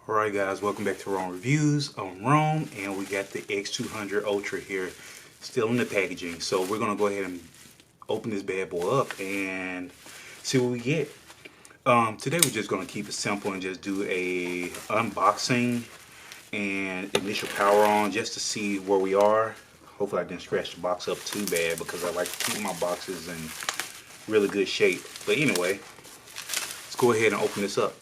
Alright guys, welcome back to Rome Reviews. I'm Rome and we got the X200 Ultra here still in the packaging. So we're going to go ahead and open this bad boy up and see what we get. Today we're just going to keep it simple and just do a unboxing and initial power on just to see where we are. Hopefully I didn't scratch the box up too bad because I like to keep my boxes in really good shape. But anyway, let's go ahead and open this up.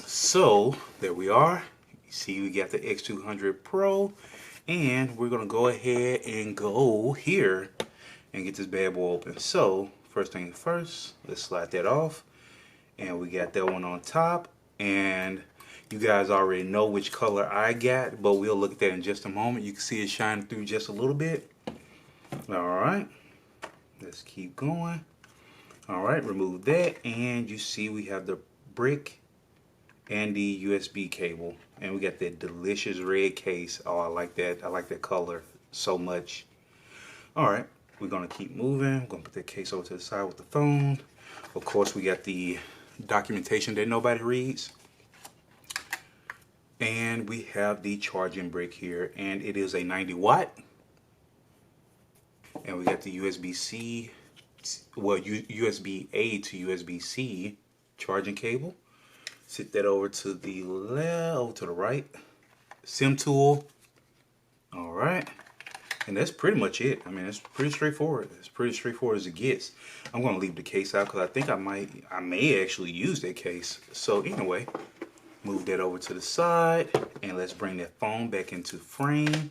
So there we are. You see we got the X200 Pro and we're gonna go ahead and go here and get this bad boy open. So first thing first, let's slide that off, and we got that one on top, and you guys already know which color I got, but we'll look at that in just a moment. You can see it shining through just a little bit. Alright, let's keep going. Alright, remove that, and you see we have the brick and the USB cable, and we got that delicious red case. Oh, I like that color so much. All right, we're gonna keep moving. We're gonna put that case over to the side with the phone. Of course, we got the documentation that nobody reads, and we have the charging brick here, and it is a 90 watt, and we got the USB-C, well, USB-A to USB-C charging cable. Sit that over to the left, over to the right. SIM tool. All right. And that's pretty much it. I mean, it's pretty straightforward. It's pretty straightforward as it gets. I'm going to leave the case out because I think I may actually use that case. So anyway, move that over to the side and let's bring that phone back into frame.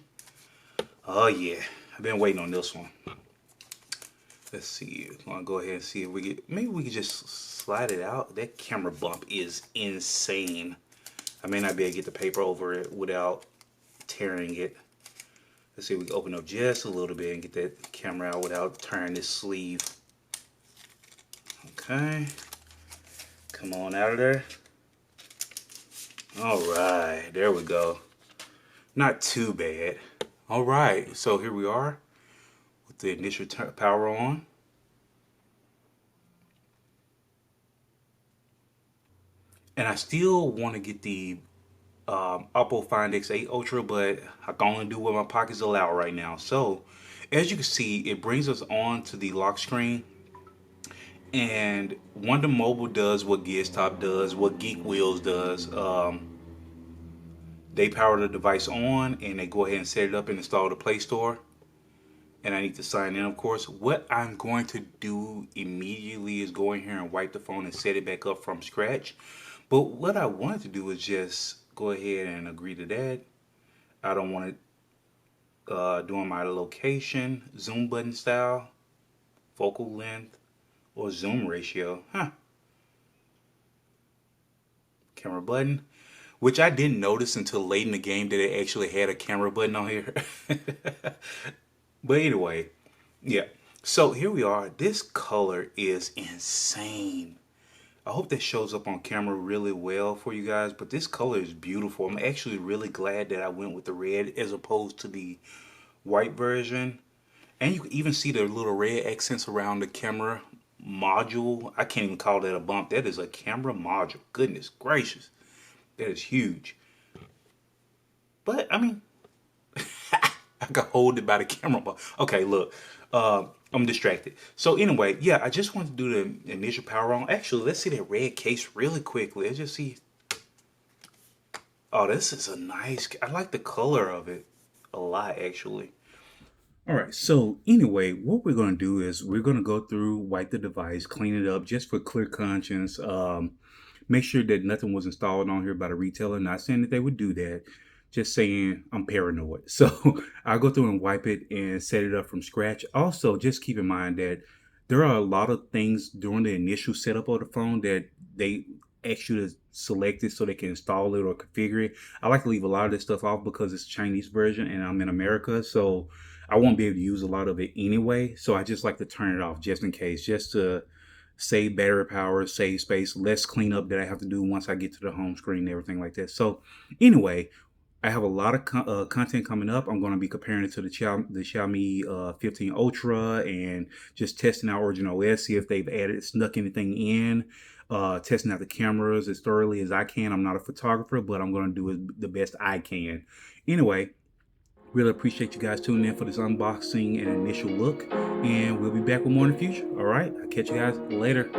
Oh yeah, I've been waiting on this one. Let's see. I'm gonna go ahead and see if we get. Maybe we can just slide it out. That camera bump is insane. I may not be able to get the paper over it without tearing it. Let's see if we can open up just a little bit and get that camera out without tearing this sleeve. Okay. Come on out of there. All right. There we go. Not too bad. All right. So here we are with the initial power on. And I still want to get the Oppo Find X8 Ultra, but I can only do what my pockets allow right now. So as you can see, it brings us on to the lock screen, and Wonder Mobile does what GizTop does, what Geek Wheels does. They power the device on and they go ahead and set it up and install the Play Store. And I need to sign in, of course. What I'm going to do immediately is go in here and wipe the phone and set it back up from scratch. But what I wanted to do is just go ahead and agree to that. I don't want it doing my location, zoom button style, focal length, or zoom ratio. Camera button, which I didn't notice until late in the game that it actually had a camera button on here. But anyway, yeah. So here we are. This color is insane. I hope that shows up on camera really well for you guys, but this color is beautiful. I'm actually really glad that I went with the red as opposed to the white version. And you can even see the little red accents around the camera module. I can't even call that a bump. That is a camera module. Goodness gracious. That is huge. But, I mean, I can hold it by the camera. Okay, look. I'm distracted. So anyway, yeah, I just want to do the initial power on. Actually, let's see that red case really quickly. Let's just see. Oh, this is a nice. I like the color of it a lot, actually. All right, so anyway, what we're going to do is we're going to go through, wipe the device, clean it up just for clear conscience. Make sure that nothing was installed on here by the retailer. Not saying that they would do that, just saying I'm paranoid. So I'll go through and wipe it and set it up from scratch. Also, just keep in mind that there are a lot of things during the initial setup of the phone that they ask you to select it so they can install it or configure it. I like to leave a lot of this stuff off because it's a Chinese version and I'm in America, so I won't be able to use a lot of it anyway. So I just like to turn it off just in case, just to save battery power, save space, less cleanup that I have to do once I get to the home screen and everything like that. So anyway, I have a lot of content coming up. I'm going to be comparing it to the Xiaomi 15 Ultra and just testing out OriginOS, see if they've snuck anything in. testing out the cameras as thoroughly as I can. I'm not a photographer, but I'm going to do the best I can. Anyway, really appreciate you guys tuning in for this unboxing and initial look, and we'll be back with more in the future. All right, I'll catch you guys later.